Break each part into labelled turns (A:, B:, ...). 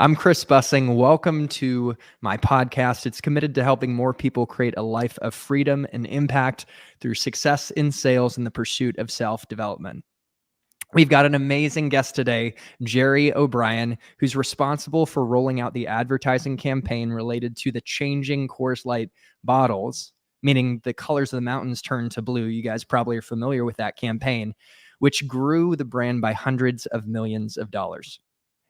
A: I'm Chris Bussing. Welcome to my podcast. It's committed to helping more people create a life of freedom and impact through success in sales and the pursuit of self-development. We've got an amazing guest today, Gerry O'Brion, who's responsible for rolling out the advertising campaign related to the changing Coors Light bottles, meaning the colors of the mountains turn to blue. You guys probably are familiar with that campaign, which grew the brand by hundreds of millions of dollars.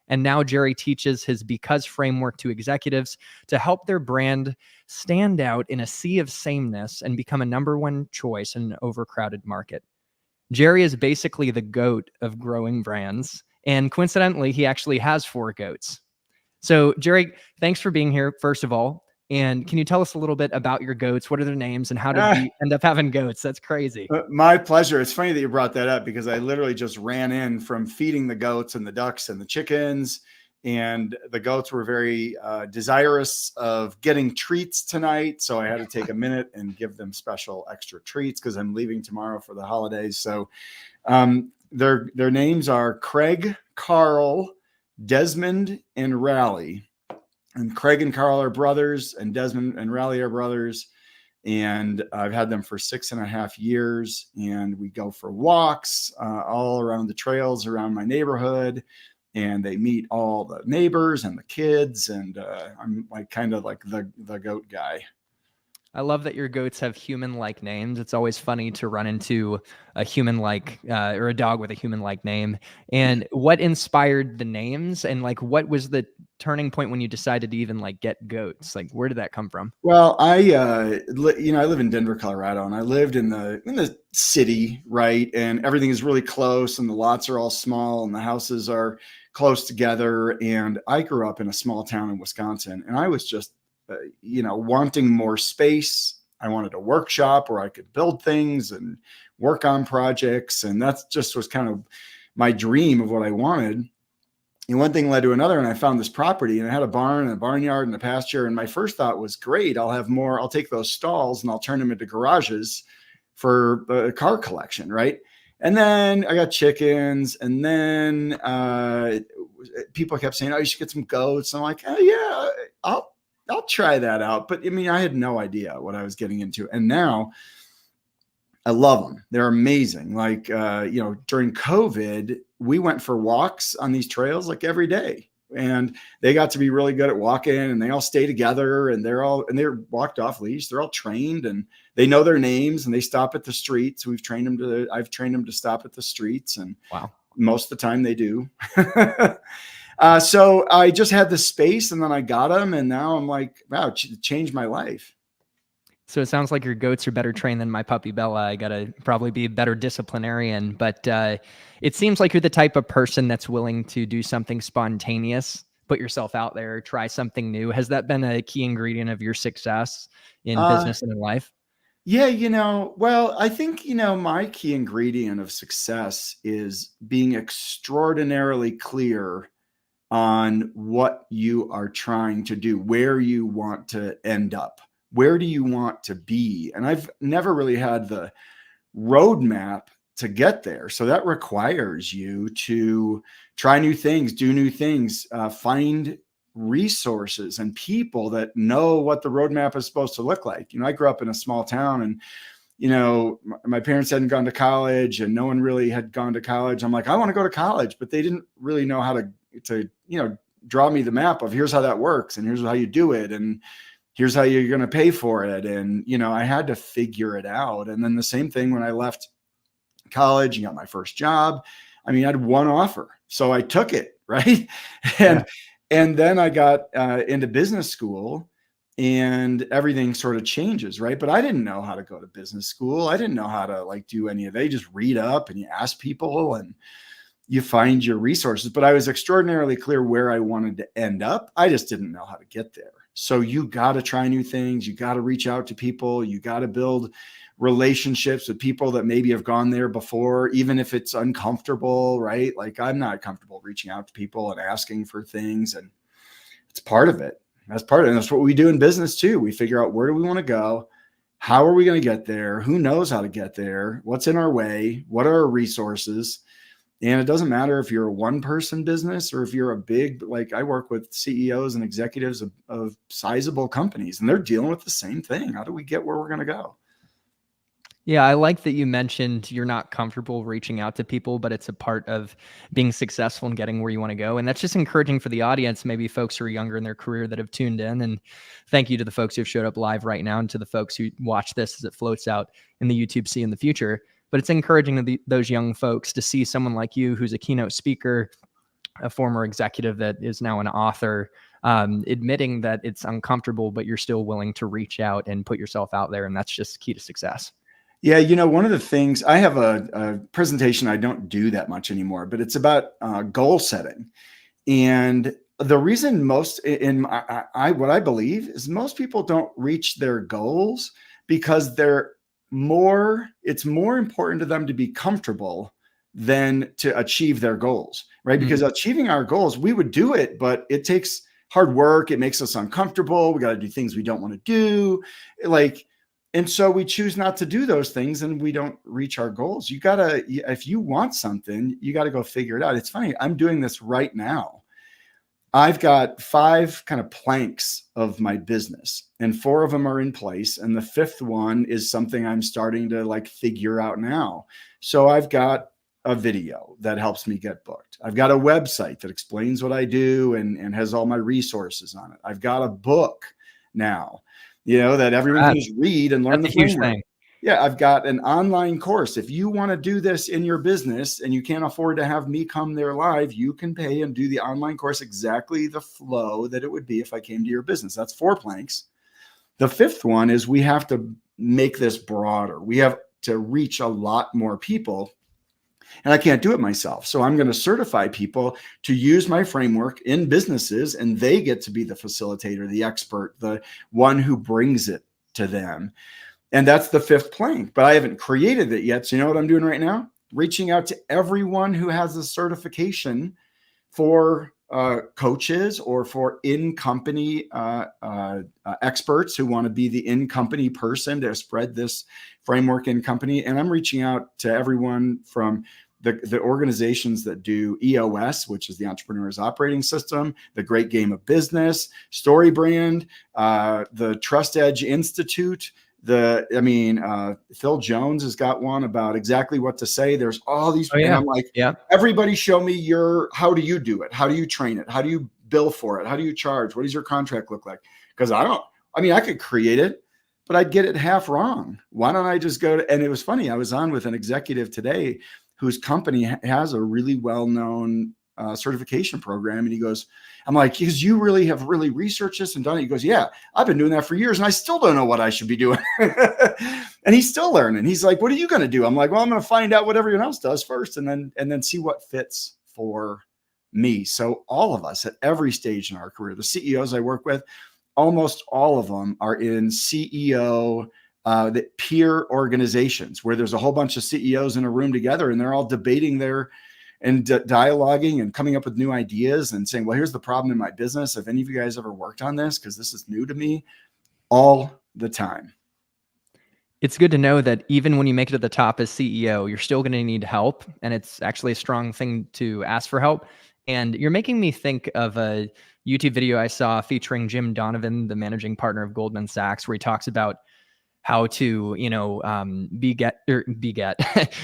A: And now Gerry teaches his Because framework to executives to help their brand stand out in a sea of sameness and become a number one choice in an overcrowded market. Gerry is basically the goat of growing brands. And coincidentally, he actually has 4 goats. So Gerry, thanks for being here, first of all. And can you tell us a little bit about your goats? What are their names and how did you end up having goats? That's crazy.
B: My pleasure. It's funny that you brought that up because I literally just ran in from feeding the goats and the ducks and the chickens. And the goats were very desirous of getting treats tonight. So I had to take a minute and give them special extra treats because I'm leaving tomorrow for the holidays. So their names are Craig, Carl, Desmond, and Raleigh. And Craig and Carl are brothers, and Desmond and Raleigh are brothers. And I've had them for 6.5 years. And we go for walks all around the trails around my neighborhood. And they meet all the neighbors and the kids. And I'm kind of like the goat guy.
A: I love that your goats have human-like names. It's always funny to run into a human-like or a dog with a human-like name. And what inspired the names? And what was the turning point when you decided to even get goats? Where did that come from?
B: Well, I live in Denver, Colorado, and I lived in the city, right? And everything is really close, and the lots are all small, and the houses are close together. And I grew up in a small town in Wisconsin, and I was just wanting more space. I wanted a workshop where I could build things and work on projects. And that just was kind of my dream of what I wanted. And one thing led to another. And I found this property and it had a barn and a barnyard and a pasture. And my first thought was, great, I'll take those stalls and I'll turn them into garages for a car collection. Right. And then I got chickens, and then people kept saying, oh, you should get some goats. And I'm like, oh yeah, I'll try that out. But I mean, I had no idea what I was getting into. And now I love them. They're amazing. During COVID, we went for walks on these trails every day, and they got to be really good at walking, and they all stay together, and they're walked off leash. They're all trained, and they know their names, and they stop at the streets. I've trained them to stop at the streets, and
A: wow,
B: most of the time they do. So I just had the space, and then I got them, and now I'm like, wow, it changed my life.
A: So it sounds like your goats are better trained than my puppy Bella. I got to probably be a better disciplinarian, but it seems like you're the type of person that's willing to do something spontaneous, put yourself out there, try something new. Has that been a key ingredient of your success in business and in life?
B: Yeah, well, I think, my key ingredient of success is being extraordinarily clear on what you are trying to do, where you want to end up, where do you want to be? And I've never really had the roadmap to get there. So that requires you to try new things, do new things, find resources and people that know what the roadmap is supposed to look like. I grew up in a small town, and my parents hadn't gone to college, and no one really had gone to college. I'm like, I want to go to college, but they didn't really know how to draw me the map of here's how that works, and here's how you do it, and here's how you're going to pay for it. And, I had to figure it out. And then the same thing when I left college and got my first job. I mean, I had one offer, so I took it. Right. And then I got into business school, and everything sort of changes. Right. But I didn't know how to go to business school. I didn't know how to do any of that. You just read up and you ask people and you find your resources. But I was extraordinarily clear where I wanted to end up. I just didn't know how to get there. So you got to try new things. You got to reach out to people. You got to build relationships with people that maybe have gone there before, even if it's uncomfortable, right? I'm not comfortable reaching out to people and asking for things. And it's part of it. That's part of it. And that's what we do in business too. We figure out, where do we want to go? How are we going to get there? Who knows how to get there? What's in our way? What are our resources? And it doesn't matter if you're a one-person business or if you're a big, like I work with CEOs and executives of sizable companies, and they're dealing with the same thing. How do we get where we're going to go?
A: Yeah, I like that you mentioned you're not comfortable reaching out to people, but it's a part of being successful and getting where you want to go. And that's just encouraging for the audience, maybe folks who are younger in their career that have tuned in. And thank you to the folks who have showed up live right now and to the folks who watch this as it floats out in the YouTube sea in the future. But it's encouraging to those young folks to see someone like you who's a keynote speaker, a former executive that is now an author, admitting that it's uncomfortable, but you're still willing to reach out and put yourself out there. And that's just key to success.
B: Yeah, one of the things, I have a presentation I don't do that much anymore, but it's about goal setting. And the reason what I believe is most people don't reach their goals because it's more important to them to be comfortable than to achieve their goals, right? Mm-hmm. Because achieving our goals, we would do it, but it takes hard work. It makes us uncomfortable. We got to do things we don't want to do. And so we choose not to do those things and we don't reach our goals. If you want something, you got to go figure it out. It's funny. I'm doing this right now. I've got 5 kind of planks of my business and 4 of them are in place. And the 5th one is something I'm starting to figure out now. So I've got a video that helps me get booked. I've got a website that explains what I do and has all my resources on it. I've got a book now, that everyone can just read and learn the framework. Yeah, I've got an online course. If you want to do this in your business and you can't afford to have me come there live, you can pay and do the online course exactly the flow that it would be if I came to your business. That's 4 planks. The 5th one is we have to make this broader. We have to reach a lot more people. And I can't do it myself. So I'm going to certify people to use my framework in businesses, and they get to be the facilitator, the expert, the one who brings it to them. And that's the 5th plank, but I haven't created it yet. So you know what I'm doing right now? Reaching out to everyone who has a certification for coaches or for in-company experts who want to be the in-company person to spread this framework in company. And I'm reaching out to everyone from the organizations that do EOS, which is the Entrepreneur's Operating System, the Great Game of Business, StoryBrand, the Trust Edge Institute. Phil Jones has got one about exactly what to say. There's all these, and I'm like, everybody show me how do you do it? How do you train it? How do you bill for it? How do you charge? What does your contract look like? Because I could create it, but I'd get it half wrong. Why don't I just and it was funny. I was on with an executive today whose company has a really well-known certification program. And he goes, I'm like, because you really have really researched this and done it. He goes, yeah, I've been doing that for years and I still don't know what I should be doing. And he's still learning. He's like, what are you going to do? I'm like, well, I'm going to find out what everyone else does first and then see what fits for me. So all of us at every stage in our career, the CEOs I work with, almost all of them are in CEO the peer organizations where there's a whole bunch of CEOs in a room together and they're all debating and dialoguing and coming up with new ideas and saying, well, here's the problem in my business. Have any of you guys ever worked on this? Because this is new to me. All the time.
A: It's good to know that even when you make it to the top as CEO, you're still going to need help. And it's actually a strong thing to ask for help. And you're making me think of a YouTube video I saw featuring Jim Donovan, the managing partner of Goldman Sachs, where he talks about how to,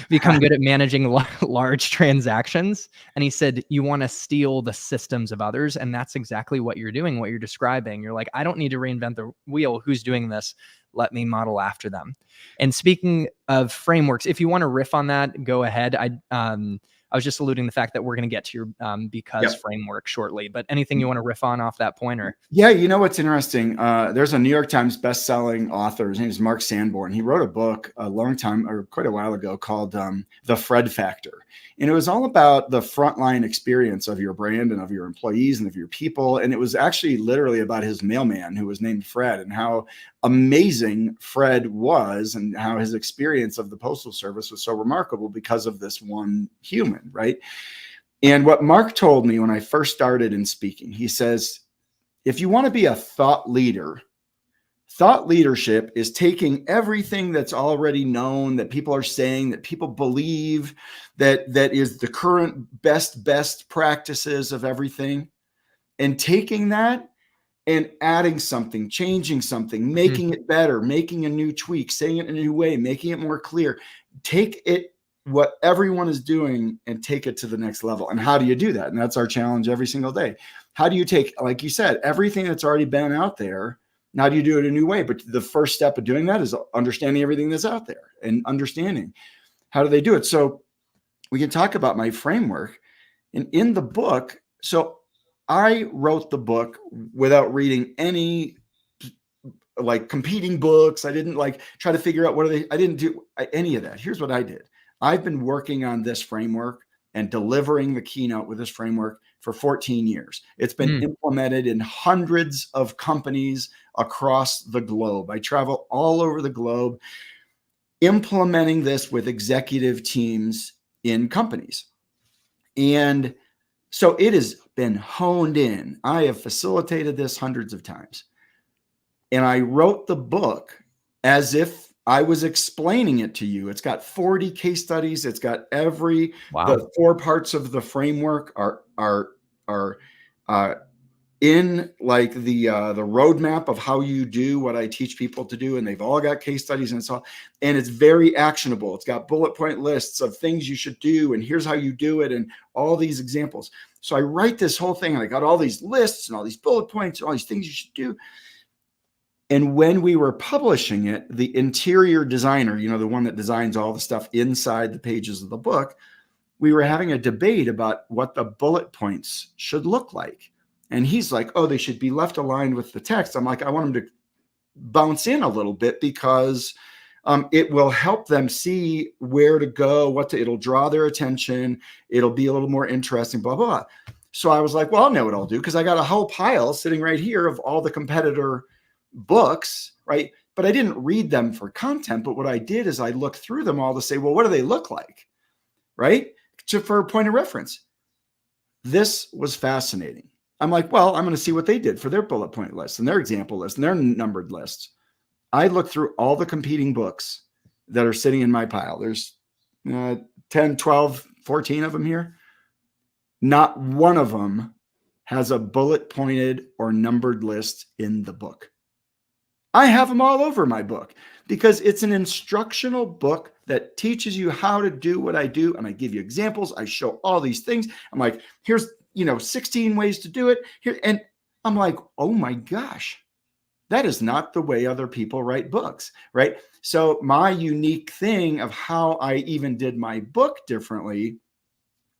A: become good at managing large transactions. And he said, you want to steal the systems of others. And that's exactly what you're doing, what you're describing. You're like, I don't need to reinvent the wheel. Who's doing this? Let me model after them. And speaking of frameworks, if you want to riff on that, go ahead. I was just alluding to the fact that we're going to get to your framework shortly, but anything you want to riff on off that point? Or
B: yeah, what's interesting? There's a New York Times best-selling author. His name is Mark Sanborn. He wrote a book quite a while ago called The Fred Factor. And it was all about the frontline experience of your brand and of your employees and of your people. And it was actually literally about his mailman who was named Fred and how amazing Fred was and how his experience of the Postal Service was so remarkable because of this one human, right? And what Mark told me when I first started in speaking, he says, if you want to be a thought leader, Thought leadership is taking everything that's already known, that people are saying, that people believe, that is the current best practices of everything, and taking that and adding something, changing something, making it better, making a new tweak, saying it in a new way, making it more clear. Take it, what everyone is doing, and take it to the next level. And how do you do that? And that's our challenge every single day. How do you take, like you said, everything that's already been out there? How do you do it a new way? But the first step of doing that is understanding everything that's out there and understanding how do they do it. So we can talk about my framework. And in the book, so I wrote the book without reading any like competing books. I didn't like try to figure out what are they. I didn't do any of that. Here's what I did. I've been working on this framework and delivering the keynote with this framework for 14 years. It's been implemented in hundreds of companies across the globe. I travel all over the globe implementing this with executive teams in companies. And so it has been honed in. I have facilitated this hundreds of times. And I wrote the book as if I was explaining it to you. It's got 40 case studies. It's got the 4 parts of the framework are in like the roadmap of how you do what I teach people to do. And they've all got case studies and it's very actionable. It's got bullet point lists of things you should do. And here's how you do it. And all these examples. So I write this whole thing and I got all these lists and all these bullet points and all these things you should do. And when we were publishing it, the interior designer, you know, the one that designs all the stuff inside the pages of the book, we were having a debate about what the bullet points should look like. And he's like, oh, they should be left aligned with the text. I'm like, I want them to bounce in a little bit because it will help them see where to go, it'll draw their attention. It'll be a little more interesting, blah, blah, blah. So I was like, well, I'll know what I'll do because I got a whole pile sitting right here of all the competitor books, right? But I didn't read them for content. But what I did is I looked through them all to say, well, what do they look like? Right? For a point of reference. This was fascinating. I'm like, well, I'm going to see what they did for their bullet point lists and their example lists and their numbered lists. I looked through all the competing books that are sitting in my pile. There's 10, 12, 14 of them here. Not one of them has a bullet pointed or numbered list in the book. I have them all over my book because it's an instructional book that teaches you how to do what I do. And I give you examples. I show all these things. I'm like, here's 16 ways to do it here. And I'm like, oh my gosh, that is not the way other people write books, right? So my unique thing of how I even did my book differently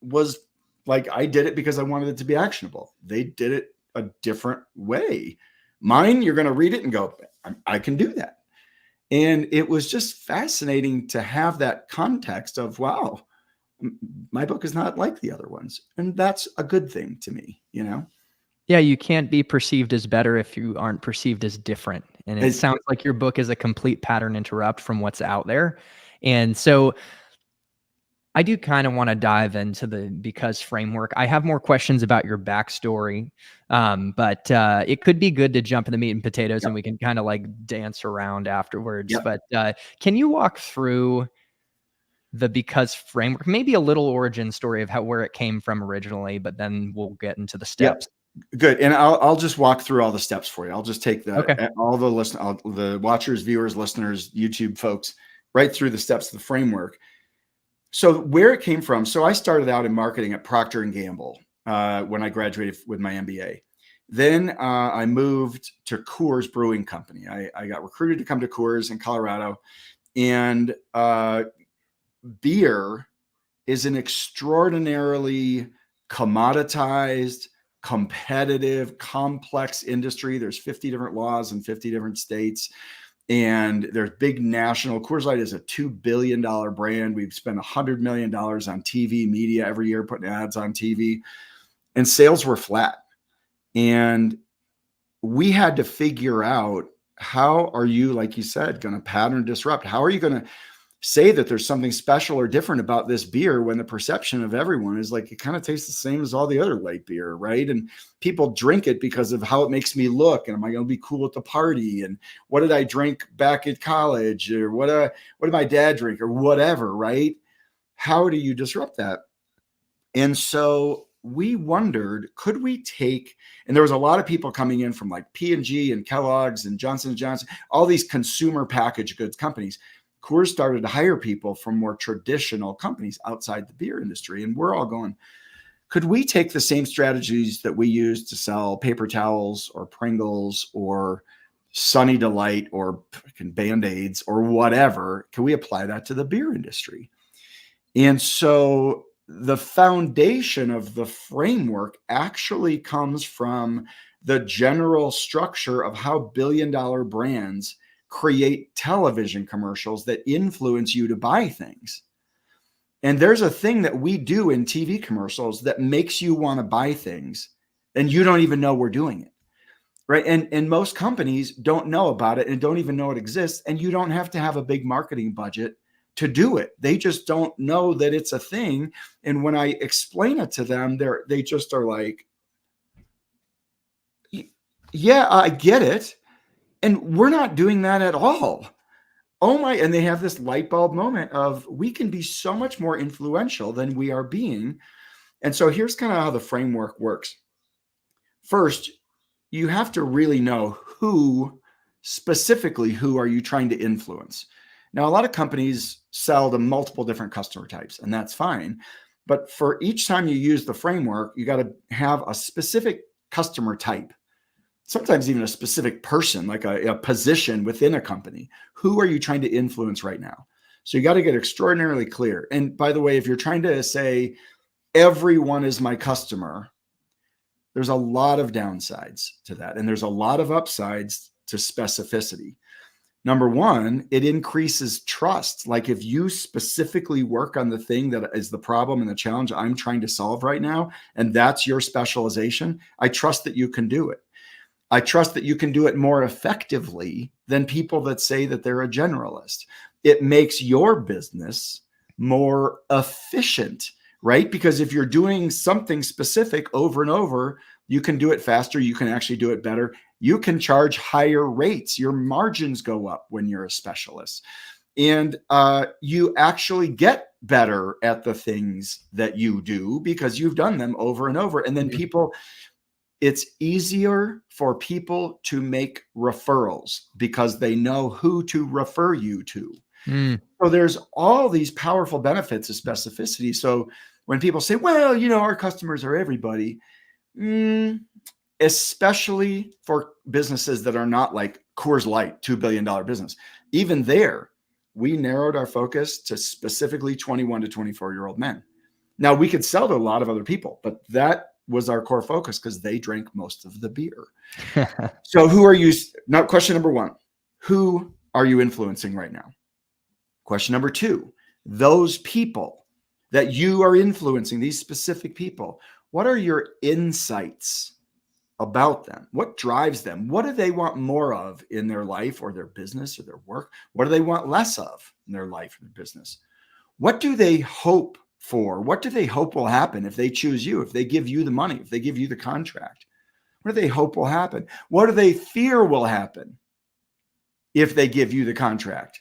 B: was like, I did it because I wanted it to be actionable. They did it a different way. Mine, you're going to read it and go, I can do that. And it was just fascinating to have that context of, wow, my book is not like the other ones. And that's a good thing to me,
A: Yeah, you can't be perceived as better if you aren't perceived as different. And it sounds like your book is a complete pattern interrupt from what's out there. And so I do kind of want to dive into the because framework. I have more questions about your backstory, but it could be good to jump in the meat and potatoes and we can kind of like dance around afterwards. But can you walk through the because framework, maybe a little origin story of where it came from originally, but then we'll get into the steps.
B: Good. And I'll just walk through all the steps for you. I'll just take all the watchers, viewers, listeners, YouTube folks, right through the steps of the framework. So where it came from. So I started out in marketing at Procter & Gamble when I graduated with my MBA. Then I moved to Coors Brewing Company. I got recruited to come to Coors in Colorado. And beer is an extraordinarily commoditized, competitive, complex industry. There's 50 different laws in 50 different states. And there's big national. Coors Light is a $2 billion brand. We've spent $100 million on TV media every year, putting ads on TV, and sales were flat. And we had to figure out, how are you, like you said, going to pattern disrupt? How are you going to say that there's something special or different about this beer when the perception of everyone is like, it kind of tastes the same as all the other light beer, right? And people drink it because of how it makes me look. And am I going to be cool at the party? And what did I drink back at college? Or what did my dad drink or whatever, right? How do you disrupt that? And so we wondered, could we take, and there was a lot of people coming in from like P&G and Kellogg's and Johnson & Johnson, all these consumer packaged goods companies. Coors started to hire people from more traditional companies outside the beer industry. And we're all going, could we take the same strategies that we use to sell paper towels or Pringles or Sunny Delight or Band-Aids or whatever? Can we apply that to the beer industry? And so the foundation of the framework actually comes from the general structure of how billion-dollar brands create television commercials that influence you to buy things. And there's a thing that we do in TV commercials that makes you want to buy things, and you don't even know we're doing it, right? And most companies don't know about it and don't even know it exists, and you don't have to have a big marketing budget to do it. They just don't know that it's a thing. And when I explain it to them, they just are like, yeah, I get it. And we're not doing that at all. Oh my, and they have this light bulb moment of, we can be so much more influential than we are being. And so here's kind of how the framework works. First, you have to really know who are you trying to influence. Now, a lot of companies sell to multiple different customer types, and that's fine. But for each time you use the framework, you got to have a specific customer type. Sometimes even a specific person, like a position within a company. Who are you trying to influence right now? So you got to get extraordinarily clear. And by the way, if you're trying to say everyone is my customer, there's a lot of downsides to that. And there's a lot of upsides to specificity. Number one, it increases trust. Like if you specifically work on the thing that is the problem and the challenge I'm trying to solve right now, and that's your specialization, I trust that you can do it. I trust that you can do it more effectively than people that say that they're a generalist. It makes your business more efficient, right? Because if you're doing something specific over and over, you can do it faster. You can actually do it better. You can charge higher rates. Your margins go up when you're a specialist. And you actually get better at the things that you do because you've done them over and over. And then it's easier for people to make referrals because they know who to refer you to. So there's all these powerful benefits of specificity. So when people say, well, our customers are everybody, especially for businesses that are not like Coors Light, $2 billion business, even there, we narrowed our focus to specifically 21 to 24-year-old men. Now, we could sell to a lot of other people, but that was our core focus because they drank most of the beer. So who are you? Now, question number one, who are you influencing right now? Question number two, those people that you are influencing, these specific people, what are your insights about them? What drives them? What do they want more of in their life or their business or their work? What do they want less of in their life or their business? What do they hope for? What do they hope will happen if they choose you, if they give you the money, if they give you the contract? What do they hope will happen? What do they fear will happen if they give you the contract?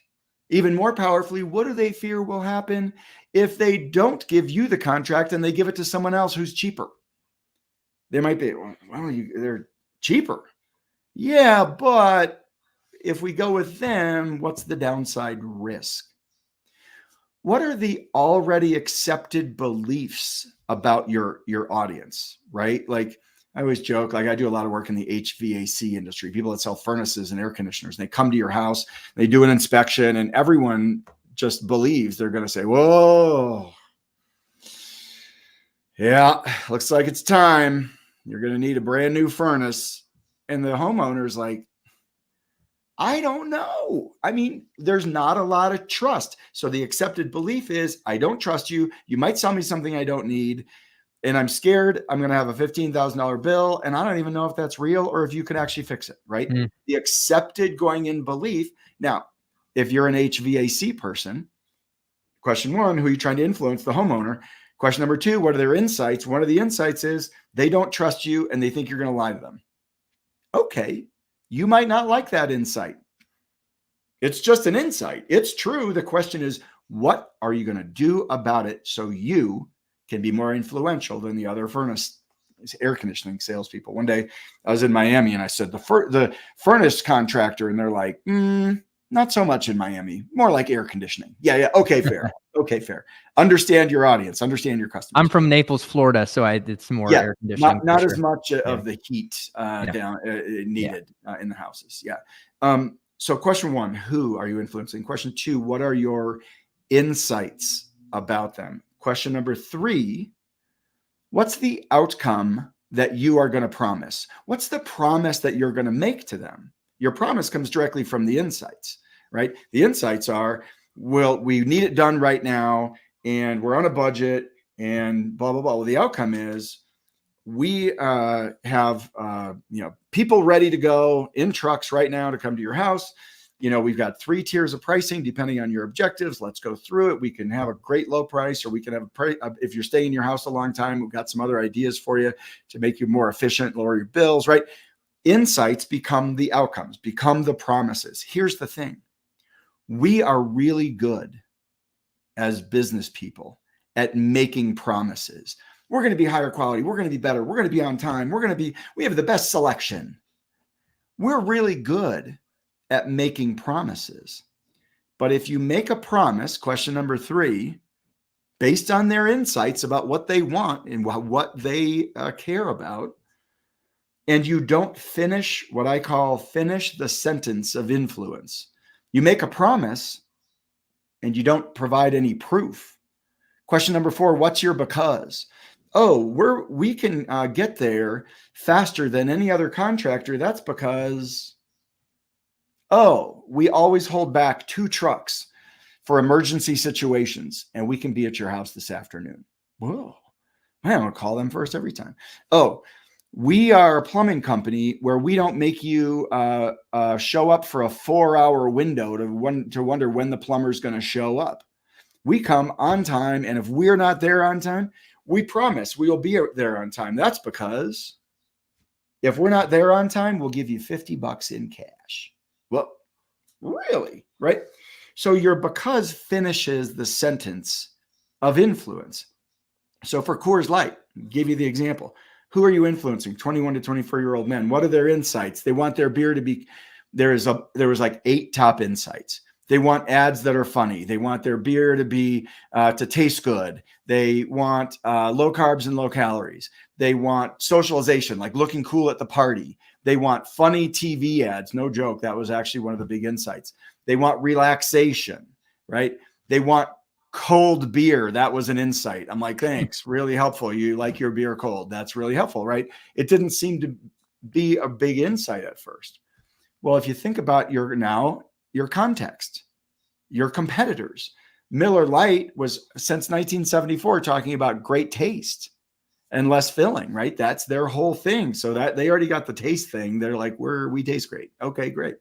B: Even more powerfully, what do they fear will happen if they don't give you the contract and they give it to someone else who's cheaper? They might be, well, they're cheaper. Yeah, but if we go with them, what's the downside risk? What are the already accepted beliefs about your audience, right? Like I always joke, like I do a lot of work in the HVAC industry, people that sell furnaces and air conditioners, and they come to your house, they do an inspection, and everyone just believes they're going to say, whoa, yeah, looks like it's time. You're going to need a brand new furnace. And the homeowner's like, I don't know. I mean, there's not a lot of trust. So the accepted belief is, I don't trust you. You might sell me something I don't need. And I'm scared I'm going to have a $15,000 bill. And I don't even know if that's real or if you could actually fix it, right? The accepted going in belief. Now, if you're an HVAC person, Question one, who are you trying to influence? The homeowner. Question number two, what are their insights? One of the insights is they don't trust you and they think you're going to lie to them. Okay, you might not like that insight. It's just an insight. It's true. The question is, what are you going to do about it so you can be more influential than the other air conditioning salespeople? One day I was in Miami and I said, the furnace contractor, and they're like, not so much in Miami, more like air conditioning. Yeah. Okay, fair. Okay, fair. Understand your audience, understand your customers.
A: I'm from Naples, Florida, so I did some more air conditioning.
B: Not as much of the heat needed in the houses. Yeah. So question one, who are you influencing? Question two, what are your insights about them? Question number three, what's the outcome that you are going to promise? What's the promise that you're going to make to them? Your promise comes directly from the insights, right? The insights are, well, we need it done right now and we're on a budget and blah, blah, blah. Well, the outcome is we have people ready to go in trucks right now to come to your house. We've got 3 tiers of pricing depending on your objectives. Let's go through it. We can have a great low price, or we can have if you're staying in your house a long time, we've got some other ideas for you to make you more efficient, lower your bills, right? Insights become the outcomes, become the promises. Here's the thing. We are really good as business people at making promises. We're going to be higher quality. We're going to be better. We're going to be on time. We have the best selection. We're really good at making promises. But if you make a promise, question number 3, based on their insights about what they want and what they care about, and you don't finish what I call finish the sentence of influence. You make a promise and you don't provide any proof. Question number 4, what's your because? Oh, we can get there faster than any other contractor. That's because, we always hold back 2 trucks for emergency situations and we can be at your house this afternoon. Whoa, I'm going to call them first every time. We are a plumbing company where we don't make you show up for a 4-hour window to wonder when the plumber's going to show up. We come on time, and if we're not there on time, we promise we will be there on time. That's because if we're not there on time, we'll give you $50 in cash. Well, really, right? So your because finishes the sentence of influence. So for Coors Light, give you the example. Who are you influencing? 21 to 24-year-old men. What are their insights? They want their beer to be, there was like 8 top insights. They want ads that are funny. They want their beer to be, to taste good. They want low carbs and low calories. They want socialization, like looking cool at the party. They want funny TV ads. No joke. That was actually one of the big insights. They want relaxation, right? They want cold beer. That was an insight. I'm like, thanks. Really helpful. You like your beer cold. That's really helpful, right? It didn't seem to be a big insight at first. Well, if you think about your context, your competitors, Miller Lite was since 1974 talking about great taste and less filling, right? That's their whole thing. So that they already got the taste thing. They're like, we taste great. Okay, great.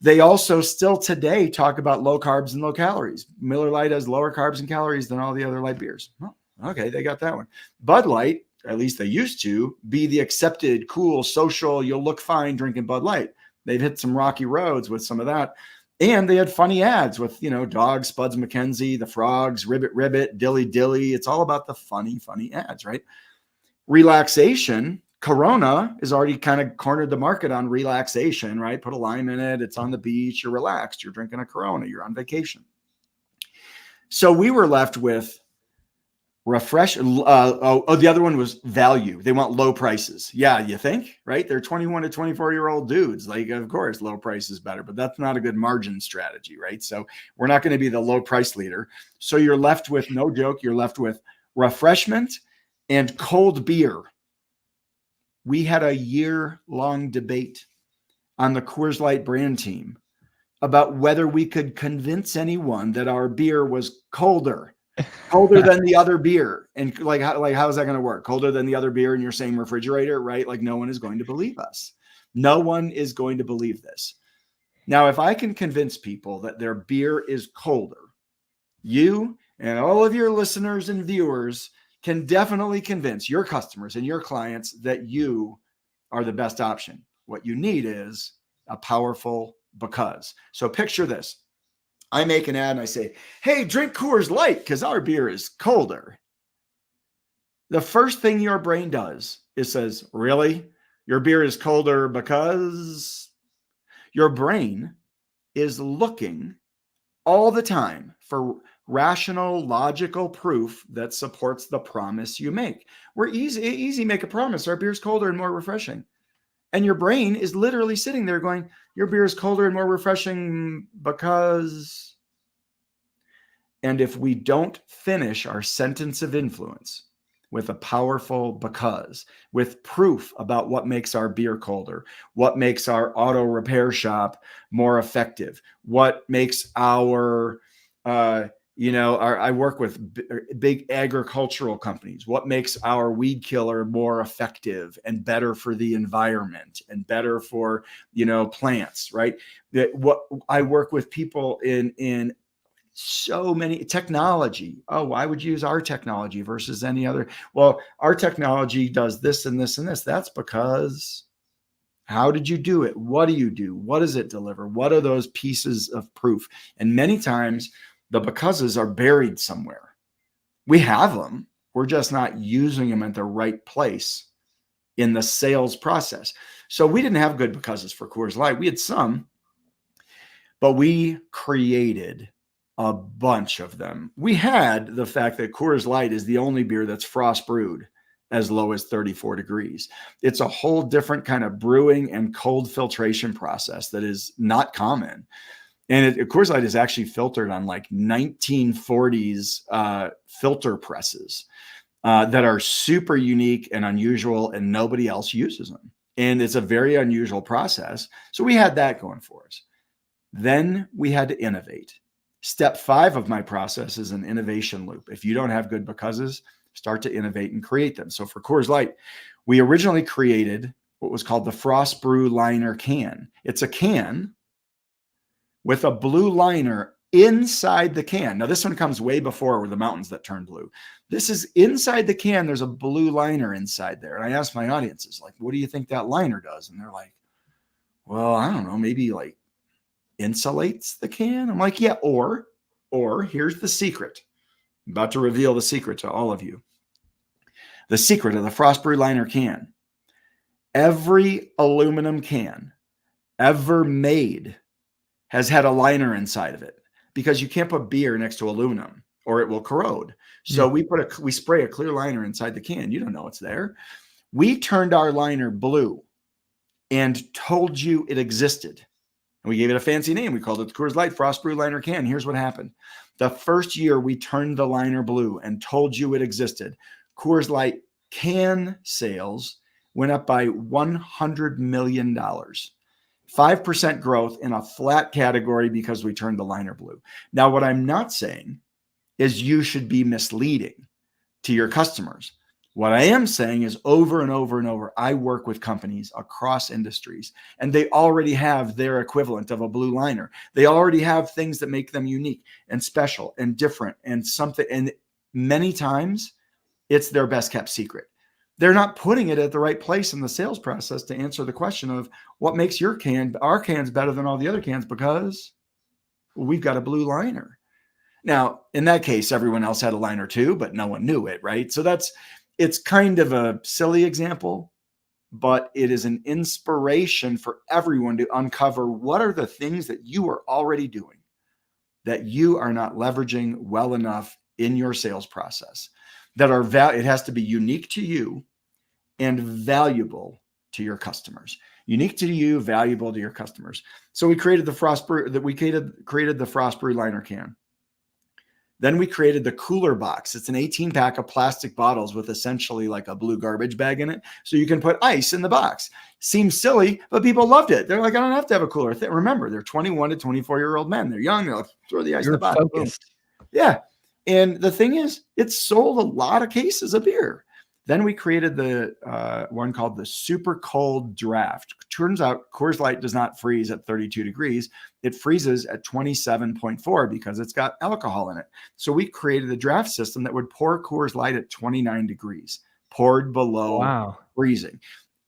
B: They also still today talk about low carbs and low calories. Miller Lite has lower carbs and calories than all the other light beers. Oh, okay, they got that one. Bud Light, at least they used to, be the accepted, cool, social, you'll look fine drinking Bud Light. They've hit some rocky roads with some of that. And they had funny ads with, Dogs, Spuds McKenzie, the Frogs, Ribbit, Ribbit, Dilly, Dilly. It's all about the funny ads, right? Relaxation. Corona has already kind of cornered the market on relaxation, right? Put a lime in it. It's on the beach. You're relaxed. You're drinking a Corona. You're on vacation. So we were left with refresh. The other one was value. They want low prices. Yeah, you think, right? They're 21 to 24-year-old dudes. Like, of course, low price is better, but that's not a good margin strategy, right? So we're not going to be the low price leader. So you're left with, no joke, you're left with refreshment and cold beer. We had a year-long debate on the Coors Light brand team about whether we could convince anyone that our beer was colder than the other beer. And like how is that going to work? Colder than the other beer in your same refrigerator, right? Like no one is going to believe us. No one is going to believe this. Now, if I can convince people that their beer is colder You and all of your listeners and viewers can definitely convince your customers and your clients that you are the best option. What you need is a powerful because. So picture this. I make an ad and I say, hey, drink Coors Light because our beer is colder. The first thing your brain does is says, really? Your beer is colder because your brain is looking all the time for rational, logical proof that supports the promise you make. We're easy make a promise. Our beer's colder and more refreshing. And your brain is literally sitting there going, your beer is colder and more refreshing because. And if we don't finish our sentence of influence with a powerful because, with proof about what makes our beer colder, what makes our auto repair shop more effective, what makes our, I work with big agricultural companies, what makes our weed killer more effective and better for the environment and better for, plants, right? What I work with people in so many technology. Oh, why would you use our technology versus any other? Well, our technology does this and this and this. That's because how did you do it? What do you do? What does it deliver? What are those pieces of proof? And many times the becauses are buried somewhere. We have them. We're just not using them at the right place in the sales process. So we didn't have good becauses for Coors Light. We had some, but we created a bunch of them. We had the fact that Coors Light is the only beer that's frost brewed as low as 34 degrees. It's a whole different kind of brewing and cold filtration process that is not common. And Coors Light is actually filtered on like 1940s filter presses that are super unique and unusual, and nobody else uses them. And it's a very unusual process. So we had that going for us. Then we had to innovate. Step 5 of my process is an innovation loop. If you don't have good becauses, start to innovate and create them. So for Coors Light, we originally created what was called the Frost Brew Liner can. It's a can with a blue liner inside the can. Now, this one comes way before with the mountains that turn blue. This is inside the can. There's a blue liner inside there. And I asked my audiences, like, what do you think that liner does? And they're like, well, I don't know, maybe like insulates the can. I'm like, yeah, or here's the secret. I'm about to reveal the secret to all of you. The secret of the Frost Brew Liner can. Every aluminum can ever made has had a liner inside of it, because you can't put beer next to aluminum or it will corrode. So we spray a clear liner inside the can. You don't know it's there. We turned our liner blue and told you it existed. And we gave it a fancy name. We called it the Coors Light Frost Brew Liner can. Here's what happened. The first year we turned the liner blue and told you it existed, Coors Light can sales went up by $100 million. 5% growth in a flat category because we turned the liner blue. Now, what I'm not saying is you should be misleading to your customers. What I am saying is over and over and over, I work with companies across industries, and they already have their equivalent of a blue liner. They already have things that make them unique and special and different and something. And many times it's their best kept secret. They're not putting it at the right place in the sales process to answer the question of what makes our cans better than all the other cans, because we've got a blue liner. Now, in that case, everyone else had a liner too, but no one knew it, right? So it's kind of a silly example, but it is an inspiration for everyone to uncover what are the things that you are already doing that you are not leveraging well enough in your sales process, that are it has to be unique to you and valuable to your customers. Unique to you, valuable to your customers. So we created the Frost Brew Liner can. Then we created the cooler box. It's an 18-pack of plastic bottles with essentially like a blue garbage bag in it. So you can put ice in the box. Seems silly, but people loved it. They're like, I don't have to have a cooler. Remember, they're 21 to 24-year-old men. They're young. They're like, throw the ice in the box. Boom. Yeah. And the thing is, it sold a lot of cases of beer. Then we created the one called the super cold draft. Turns out Coors Light does not freeze at 32 degrees. It freezes at 27.4 because it's got alcohol in it. So we created a draft system that would pour Coors Light at 29 degrees, poured below freezing.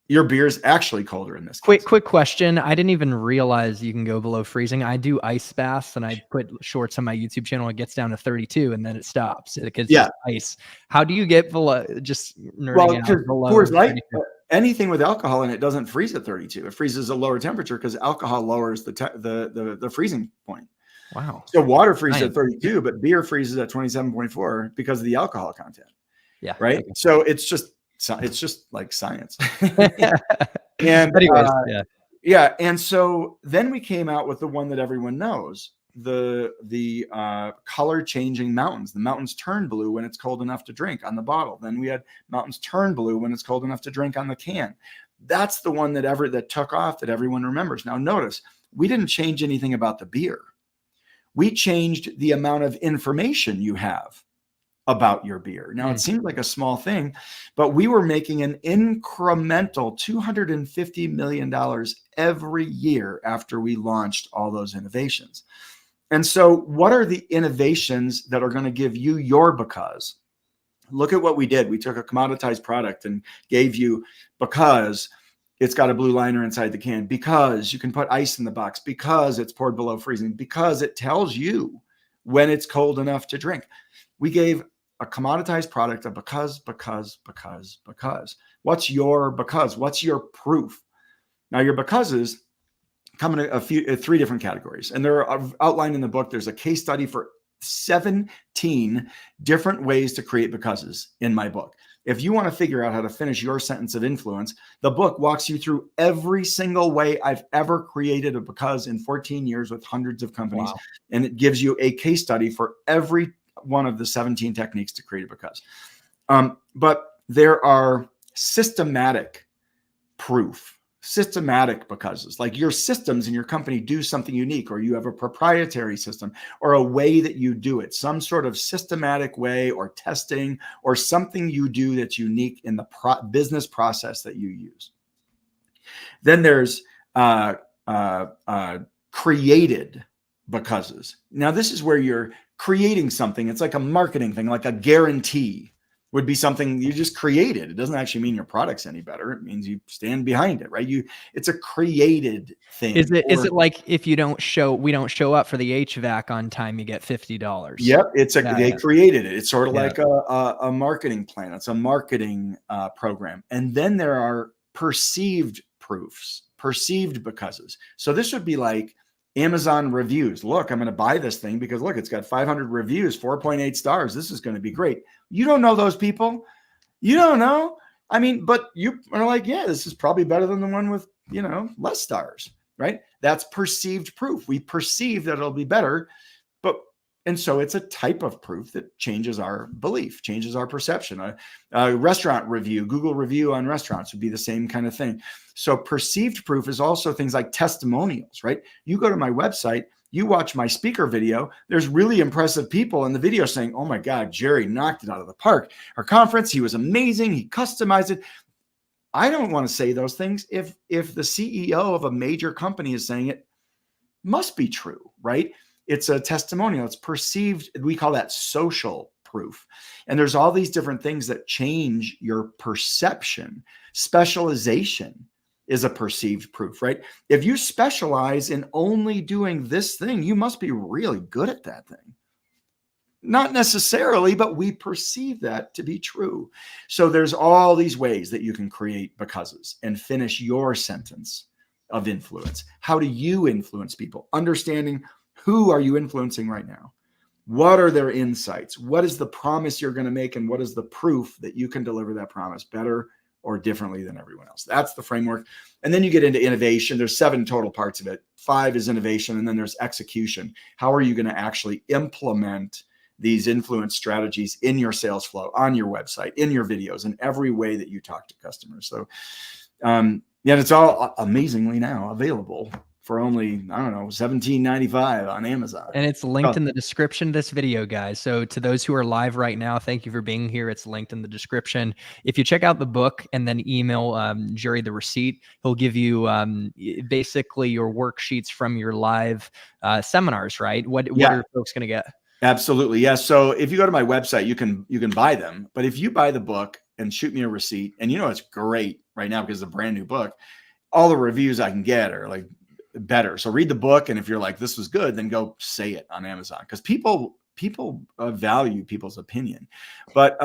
B: Your beer is actually colder in this case.
A: Quick question. I didn't even realize you can go below freezing. I do ice baths and I put shorts on my YouTube channel. It gets down to 32 and then it stops because it's ice. How do you get below? Just nerding out below
B: Coors Light,
A: 32?
B: Anything with alcohol in it doesn't freeze at 32. It freezes at a lower temperature because alcohol lowers the freezing point.
A: Wow.
B: So water freezes at 32, but beer freezes at 27.4 because of the alcohol content.
A: Yeah.
B: Right. Okay. So it's just like science. And
A: anyways,
B: and so then we came out with the one that everyone knows, the color changing mountains. The mountains turn blue when it's cold enough to drink on the bottle. Then we had mountains turn blue when it's cold enough to drink on the can. That's the one that took off, that everyone remembers. Now notice, we didn't change anything about the beer. We changed the amount of information you have about your beer. Now, it seems like a small thing, but we were making an incremental $250 million every year after we launched all those innovations. And so what are the innovations that are going to give you your because? Look at what we did. We took a commoditized product and gave you because it's got a blue liner inside the can, because you can put ice in the box, because it's poured below freezing, because it tells you when it's cold enough to drink. We gave a commoditized product of because. What's your because? What's your proof? Now, your becauses come in three different categories, and they're outlined in the book. There's a case study for 17 different ways to create becauses in my book. If you want to figure out how to finish your sentence of influence, the book walks you through every single way I've ever created a because in 14 years with hundreds of companies. Wow. And it gives you a case study for every one of the 17 techniques to create a because. But there are systematic proof, systematic becauses, like your systems in your company do something unique, or you have a proprietary system or a way that you do it, some sort of systematic way or testing or something you do that's unique in the business process that you use. Then there's created becauses. Now, this is where you're creating something. It's like a marketing thing, like a guarantee would be something you just created. It doesn't actually mean your product's any better. It means you stand behind it, right? It's a created thing.
A: Is it like if we don't show up for the HVAC on time, you get $50?
B: Yep. They created it. It's sort of like a marketing plan. It's a marketing program. And then there are perceived proofs, perceived becauses. So this would be like Amazon reviews. Look, I'm going to buy this thing because look, it's got 500 reviews, 4.8 stars. This is going to be great. You don't know those people. You don't know. I mean, but you are like, yeah, this is probably better than the one with, less stars, right? That's perceived proof. We perceive that it'll be better, and so it's a type of proof that changes our belief, changes our perception. A restaurant review, Google review on restaurants would be the same kind of thing. So perceived proof is also things like testimonials, right? You go to my website, you watch my speaker video, there's really impressive people in the video saying, oh my God, Gerry knocked it out of the park. Our conference, he was amazing. He customized it. I don't want to say those things if the CEO of a major company is saying it, must be true, right? It's a testimonial. It's perceived. We call that social proof. And there's all these different things that change your perception. Specialization is a perceived proof, right? If you specialize in only doing this thing, you must be really good at that thing. Not necessarily, but we perceive that to be true. So there's all these ways that you can create becauses and finish your sentence of influence. How do you influence people? Understanding who are you influencing right now? What are their insights? What is the promise you're going to make? And what is the proof that you can deliver that promise better or differently than everyone else? That's the framework. And then you get into innovation. There's 7 total parts of it. 5 is innovation. And then there's execution. How are you going to actually implement these influence strategies in your sales flow, on your website, in your videos, in every way that you talk to customers? So, it's all amazingly now available for only, I don't know, $17.95 on Amazon.
A: And it's linked in the description of this video, guys. So to those who are live right now, thank you for being here. It's linked in the description. If you check out the book and then email Gerry the receipt, he'll give you basically your worksheets from your live seminars, right? What are folks going to get?
B: Absolutely. Yeah. So if you go to my website, you can buy them. But if you buy the book and shoot me a receipt, and it's great right now because it's a brand new book, all the reviews I can get are like better. So read the book, and if you're like, this was good, then go say it on Amazon, because people value people's opinion. But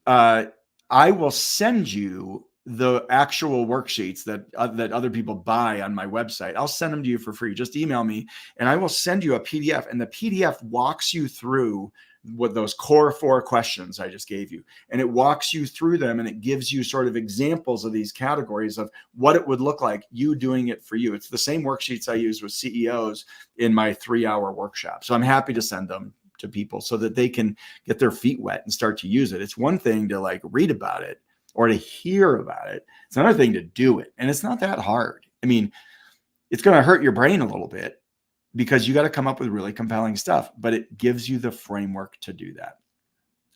B: I will send you the actual worksheets that other people buy on my website. I'll send them to you for free. Just email me and I will send you a PDF, and the PDF walks you through what those core 4 questions I just gave you. And it walks you through them, and it gives you sort of examples of these categories of what it would look like you doing it for you. It's the same worksheets I use with CEOs in my 3-hour workshop. So I'm happy to send them to people so that they can get their feet wet and start to use it. It's one thing to like read about it or to hear about it. It's another thing to do it. And it's not that hard. I mean, it's going to hurt your brain a little bit, because you got to come up with really compelling stuff, but it gives you the framework to do that.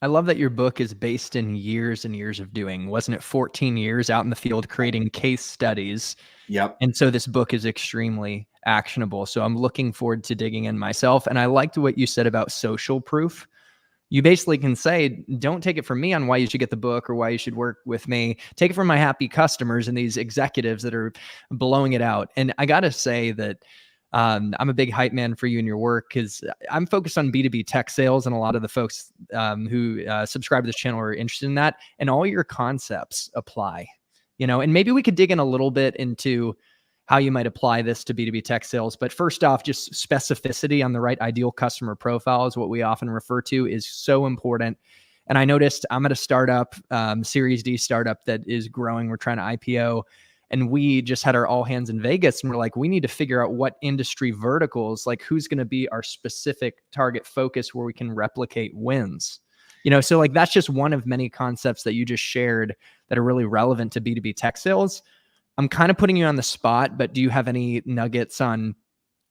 A: I love that your book is based in years and years of doing. Wasn't it 14 years out in the field creating case studies?
B: Yep.
A: And so this book is extremely actionable. So I'm looking forward to digging in myself. And I liked what you said about social proof. You basically can say, don't take it from me on why you should get the book or why you should work with me. Take it from my happy customers and these executives that are blowing it out. And I got to say that I'm a big hype man for you and your work, because I'm focused on B2B tech sales, and a lot of the folks who subscribe to this channel are interested in that, and all your concepts apply, and maybe we could dig in a little bit into how you might apply this to B2B tech sales. But first off, just specificity on the right ideal customer profile is what we often refer to, is so important. And I noticed I'm at a startup, Series D startup that is growing. We're trying to IPO. And we just had our all hands in Vegas, and we're like, we need to figure out what industry verticals, like who's going to be our specific target focus where we can replicate wins. So like that's just one of many concepts that you just shared that are really relevant to B2B tech sales. I'm kind of putting you on the spot, but do you have any nuggets on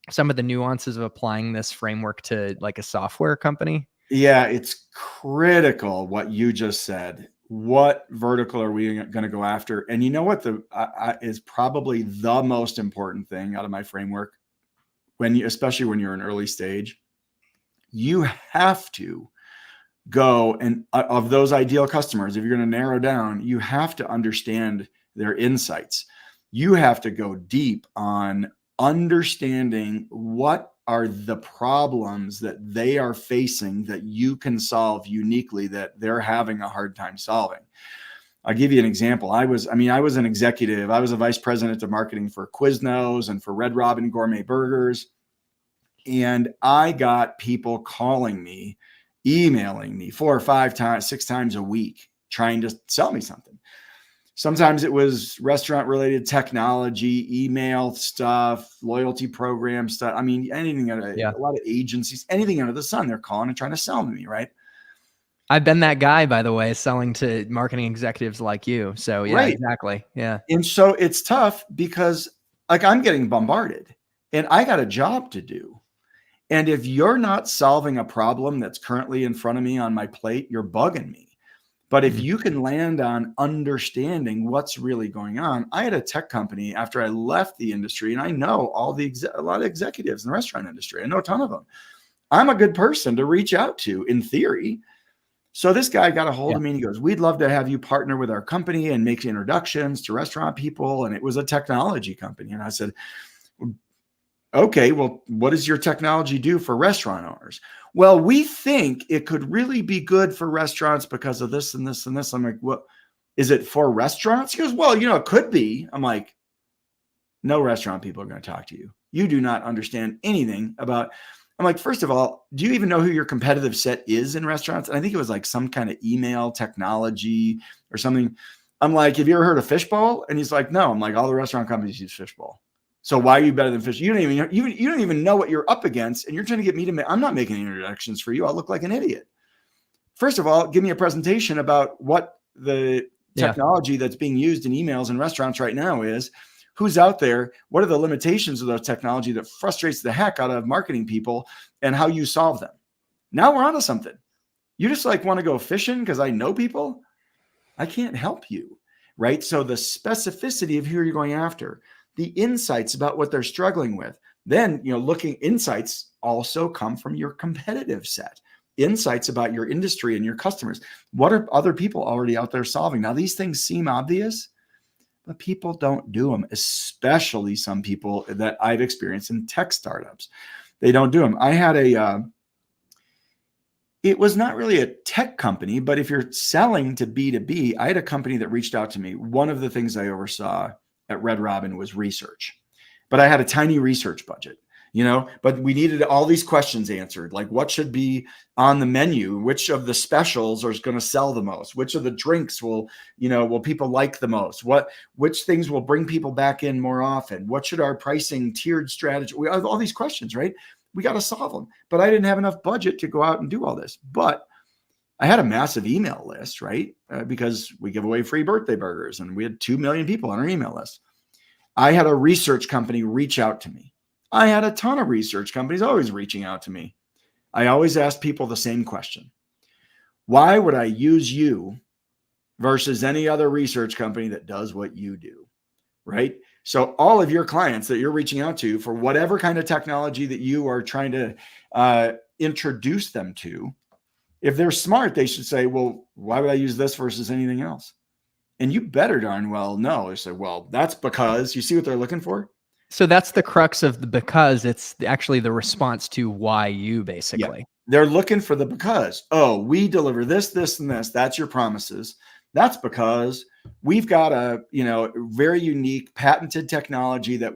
A: some of the nuances of applying this framework to like a software company?
B: Yeah, it's critical what you just said. What vertical are we going to go after? And you know what is probably the most important thing out of my framework, especially when you're in early stage, you have to go and of those ideal customers, if you're going to narrow down, you have to understand their insights. You have to go deep on understanding what are the problems that they are facing that you can solve uniquely, that they're having a hard time solving. I'll give you an example. I was an executive. I was a vice president of marketing for Quiznos and for Red Robin Gourmet Burgers. And I got people calling me, emailing me 4 or 5 times, 6 times a week, trying to sell me something. Sometimes it was restaurant related technology, email stuff, loyalty program stuff. I mean, anything, a lot of agencies, anything under the sun, they're calling and trying to sell me, right?
A: I've been that guy, by the way, selling to marketing executives like you. So yeah, right. Exactly. Yeah.
B: And so it's tough because like I'm getting bombarded and I got a job to do. And if you're not solving a problem that's currently in front of me on my plate, you're bugging me. But if you can land on understanding what's really going on, I had a tech company after I left the industry, and I know a lot of executives in the restaurant industry. I know a ton of them. I'm a good person to reach out to in theory. So this guy got a hold of me and he goes, we'd love to have you partner with our company and make introductions to restaurant people. And it was a technology company. And I said, okay, well, what does your technology do for restaurant owners? Well, we think it could really be good for restaurants because of this and this and this. I'm like, well, is it for restaurants? He goes, well, it could be. I'm like, no restaurant people are going to talk to you. You do not understand anything about. I'm like, first of all, do you even know who your competitive set is in restaurants? And I think it was like some kind of email technology or something. I'm like, have you ever heard of Fishbowl? And he's like, no. I'm like, all the restaurant companies use Fishbowl. So why are you better than Fish? You don't even know what you're up against, and you're trying to get me to make. I'm not making any introductions for you. I'll look like an idiot. First of all, give me a presentation about what the technology that's being used in emails in restaurants right now is. who's out there, what are the limitations of those technology that frustrates the heck out of marketing people, and how you solve them. Now we're onto something. You just like want to go fishing because I know people. I can't help you, right? So the specificity of who you're going after, the insights about what they're struggling with, then, looking insights also come from your competitive set, insights about your industry and your customers. What are other people already out there solving? Now, these things seem obvious, but people don't do them, especially some people that I've experienced in tech startups. They don't do them. I had it was not really a tech company, but if you're selling to B2B, I had a company that reached out to me. One of the things I oversaw at Red Robin was research, but I had a tiny research budget, but we needed all these questions answered. Like, what should be on the menu? Which of the specials are going to sell the most? Which of the drinks will people like the most? Which things will bring people back in more often? What should our pricing tiered strategy? We have all these questions, right? We got to solve them. But I didn't have enough budget to go out and do all this. But I had a massive email list, right? Because we give away free birthday burgers and we had 2 million people on our email list. I had a research company reach out to me. I had a ton of research companies always reaching out to me. I always ask people the same question. Why would I use you versus any other research company that does what you do, right? So all of your clients that you're reaching out to for whatever kind of technology that you are trying to introduce them to, if they're smart, they should say, well, why would I use this versus anything else? And you better darn well know. They say, well, that's because, you see what they're looking for?
A: So that's the crux of the because. It's actually the response to why you, basically.
B: Yeah. They're looking for the because. Oh, we deliver this, this, and this. That's your promises. That's because we've got a, very unique patented technology that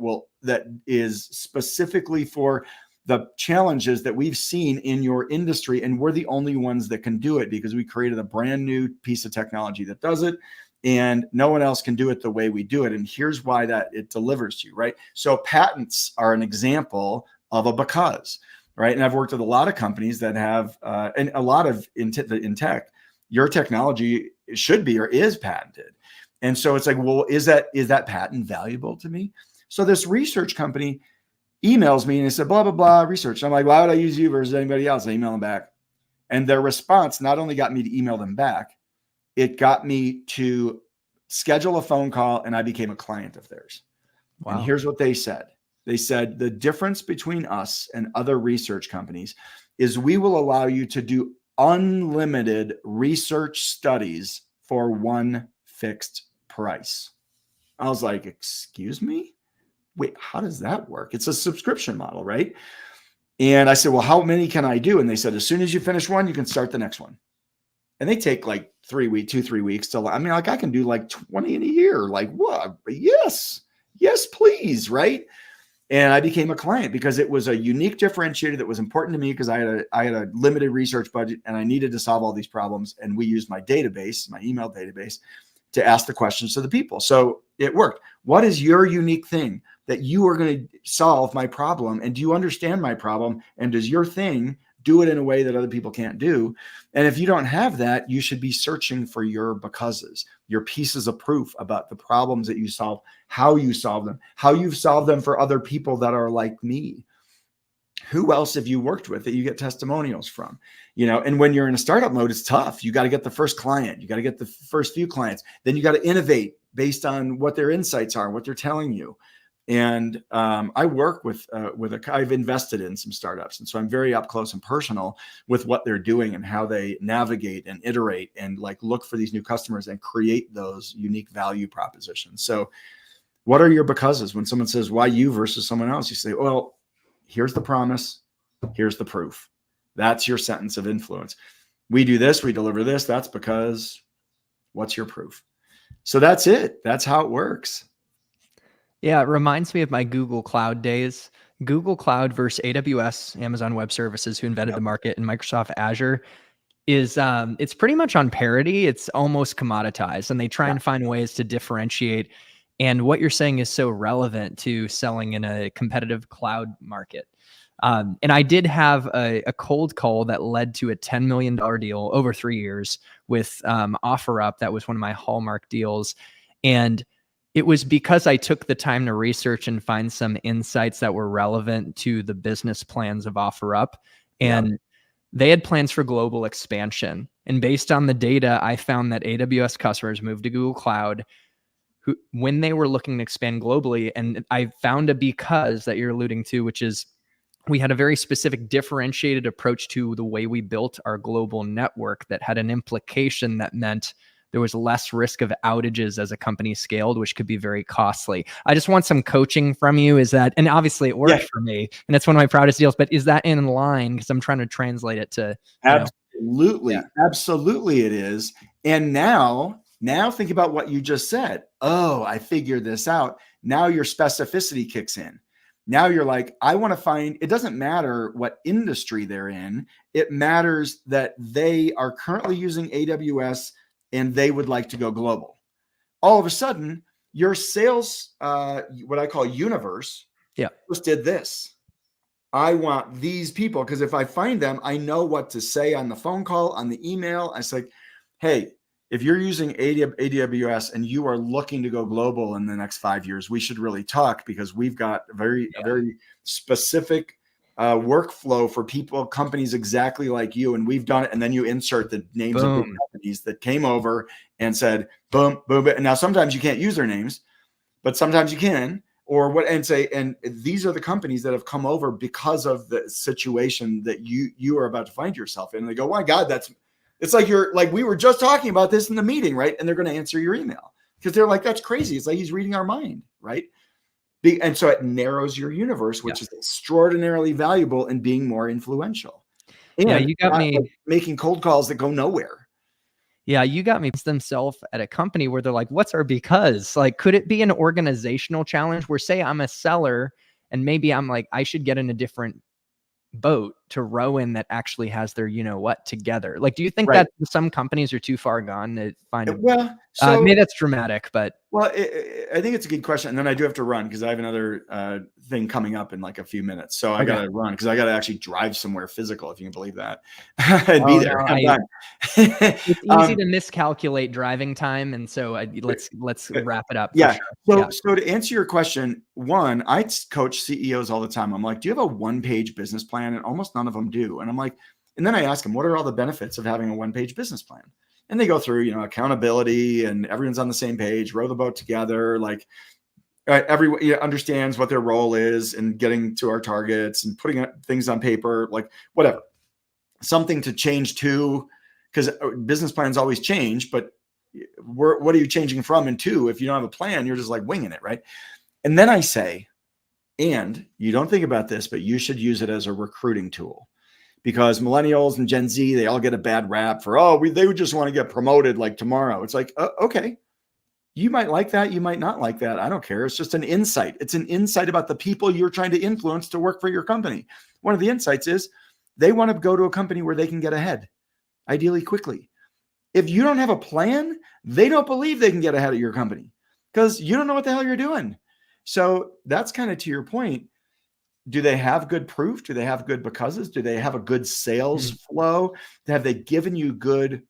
B: is specifically for the challenges that we've seen in your industry. And we're the only ones that can do it because we created a brand new piece of technology that does it. And no one else can do it the way we do it. And here's why that it delivers to you, right? So patents are an example of a because, right? And I've worked with a lot of companies that have, and a lot of in tech, your technology should be or is patented. And so it's like, well, is that patent valuable to me? So this research company emails me and they said, blah, blah, blah, research. I'm like, why would I use you versus anybody else? I email them back. And their response not only got me to email them back, it got me to schedule a phone call and I became a client of theirs. Wow. And here's what they said. They said, the difference between us and other research companies is we will allow you to do unlimited research studies for one fixed price. I was like, excuse me? Wait, how does that work? It's a subscription model, right? And I said, well, how many can I do? And they said, as soon as you finish one, you can start the next one. And they take like 3 weeks till, I can do like 20 in a year. Like, what? Yes, please. Right. And I became a client because it was a unique differentiator that was important to me because I had a limited research budget and I needed to solve all these problems. And we used my database, my email database, to ask the questions to the people. So it worked. What is your unique thing that you are going to solve my problem? And do you understand my problem? And does your thing do it in a way that other people can't do? And if you don't have that, you should be searching for your becauses, your pieces of proof about the problems that you solve, how you solve them, how you've solved them for other people that are like me. Who else have you worked with that you get testimonials from? And when you're in a startup mode, it's tough. You got to get the first client. You got to get the first few clients. Then you got to innovate based on what their insights are, what they're telling you. And I work with I've invested in some startups. And so I'm very up close and personal with what they're doing and how they navigate and iterate and like look for these new customers and create those unique value propositions. So what are your becauses? When someone says, why you versus someone else? You say, well, here's the promise. Here's the proof. That's your sentence of influence. We do this, we deliver this. That's because what's your proof? So that's it. That's how it works.
A: Yeah, it reminds me of my Google Cloud days. Google Cloud versus AWS, Amazon Web Services, who invented the market, and Microsoft Azure is it's pretty much on parity. It's almost commoditized, and they try and find ways to differentiate. And what you're saying is so relevant to selling in a competitive cloud market. And I did have a cold call that led to a $10 million deal over 3 years with OfferUp. That was one of my hallmark deals. And It was because I took the time to research and find some insights that were relevant to the business plans of OfferUp. And they had plans for global expansion. And based on the data, I found that AWS customers moved to Google Cloud when they were looking to expand globally. And I found a because that you're alluding to, which is we had a very specific differentiated approach to the way we built our global network that had an implication that meant there was less risk of outages as a company scaled, which could be very costly. I just want some coaching from you. Is that, and obviously it worked for me, and it's one of my proudest deals, but is that in line? Because I'm trying to translate it to,
B: absolutely, absolutely it is. And now think about what you just said. Oh, I figured this out. Now your specificity kicks in. Now you're like, I want to find, it doesn't matter what industry they're in. It matters that they are currently using AWS and they would like to go global. All of a sudden, your sales, what I call universe, just did this. I want these people, because if I find them, I know what to say on the phone call, on the email. I say, hey, if you're using AWS and you are looking to go global in the next 5 years, we should really talk, because we've got a very specific workflow for people, companies exactly like you, and we've done it. And then you insert the names of big companies that came over and said, boom, boom. And now sometimes you can't use their names, but sometimes you can, or what, and say, and these are the companies that have come over because of the situation that you are about to find yourself in. And they go, my God, it's like we were just talking about this in the meeting, right? And they're going to answer your email because they're like, that's crazy. It's like he's reading our mind, right? And so it narrows your universe, which is extraordinarily valuable in being more influential. And
A: you got me
B: making cold calls that go nowhere.
A: Yeah, you got me themselves at a company where they're like, what's our because? Like, could it be an organizational challenge where, say, I'm a seller and maybe I'm like, I should get in a different boat to row in that actually has their what together? Like, do you think that some companies are too far gone to find maybe that's dramatic, but
B: I think it's a good question. And then I do have to run because I have another thing coming up in like a few minutes, so I gotta run because I gotta actually drive somewhere physical, if you can believe that, and be there.
A: It's easy to miscalculate driving time, and so let's wrap it up.
B: So to answer your question, one, I coach CEOs all the time. I'm like, do you have a one-page business plan? And almost none of them do. And I'm like, and then I ask them, what are all the benefits of having a one-page business plan? And they go through, accountability, and everyone's on the same page, row the boat together. Like everyone understands what their role is in getting to our targets and putting things on paper, like whatever, something to change to, because business plans always change, but what are you changing from and to? If you don't have a plan, you're just like winging it, right? And then I say, and you don't think about this, but you should use it as a recruiting tool. Because millennials and Gen Z, they all get a bad rap for, they would just want to get promoted like tomorrow. It's like, okay, you might like that. You might not like that. I don't care. It's just an insight. It's an insight about the people you're trying to influence to work for your company. One of the insights is they want to go to a company where they can get ahead, ideally quickly. If you don't have a plan, they don't believe they can get ahead of your company because you don't know what the hell you're doing. So that's kind of to your point. Do they have good proof? Do they have good becauses? Do they have a good sales flow? Have they given you good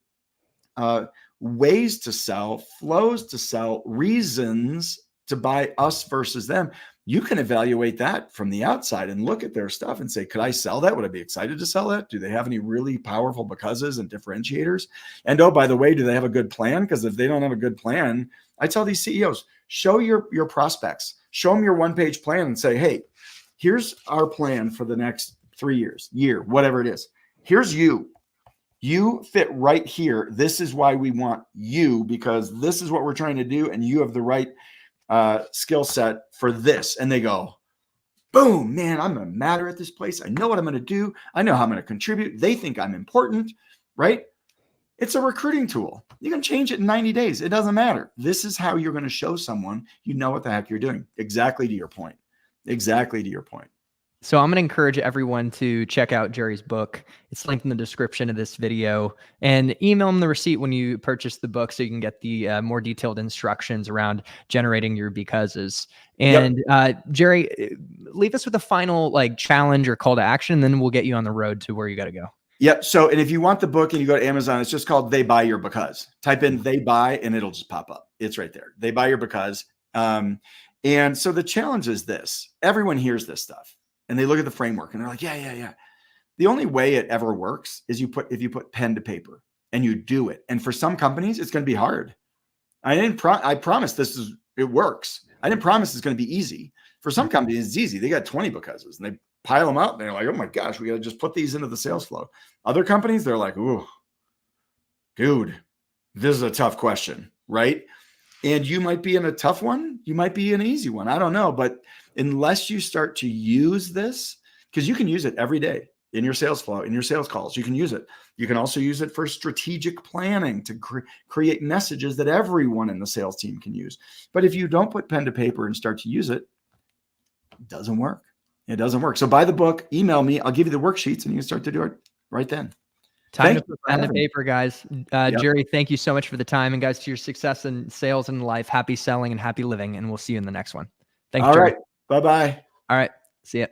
B: ways to sell, flows to sell, reasons to buy us versus them? You can evaluate that from the outside and look at their stuff and say, could I sell that? Would I be excited to sell that? Do they have any really powerful becauses and differentiators? And oh, by the way, do they have a good plan? Because if they don't have a good plan, I tell these CEOs, show your prospects, show them your one-page plan and say, hey, here's our plan for the next 3 years, whatever it is. Here's you. You fit right here. This is why we want you, because this is what we're trying to do. And you have the right skill set for this. And they go, boom, man, I'm going to matter at this place. I know what I'm going to do. I know how I'm going to contribute. They think I'm important, right? It's a recruiting tool. You can change it in 90 days. It doesn't matter. This is how you're going to show someone you know what the heck you're doing. Exactly to your point.
A: So I'm going to encourage everyone to check out Gerry's book. It's linked in the description of this video, and email him the receipt when you purchase the book so you can get the more detailed instructions around generating your becauses. And Gerry, leave us with a final challenge or call to action, and then we'll get you on the road to where you got to go.
B: Yep. So, and if you want the book and you go to Amazon, it's just called They Buy Your Because. Type in They Buy and it'll just pop up. It's right there. They Buy Your Because. And so the challenge is this: everyone hears this stuff and they look at the framework and they're like, yeah. The only way it ever works is if you put pen to paper and you do it. And for some companies, it's going to be hard. I promise it works. I didn't promise it's going to be easy. For some companies, it's easy. They got 20 book houses and they pile them up. And they're like, oh my gosh, we got to just put these into the sales flow. Other companies, they're like, ooh, dude, this is a tough question, right? And you might be in a tough one. You might be in an easy one. I don't know. But unless you start to use this, because you can use it every day in your sales flow, in your sales calls, you can use it. You can also use it for strategic planning to create messages that everyone in the sales team can use. But if you don't put pen to paper and start to use it, it doesn't work. It doesn't work. So buy the book, email me. I'll give you the worksheets and you can start to do it right then.
A: Time to put pen to paper, guys. Gerry, thank you so much for the time. And guys, to your success in sales and life, happy selling and happy living. And we'll see you in the next one. Thanks, Gerry.
B: All right. Bye-bye.
A: All right. See ya.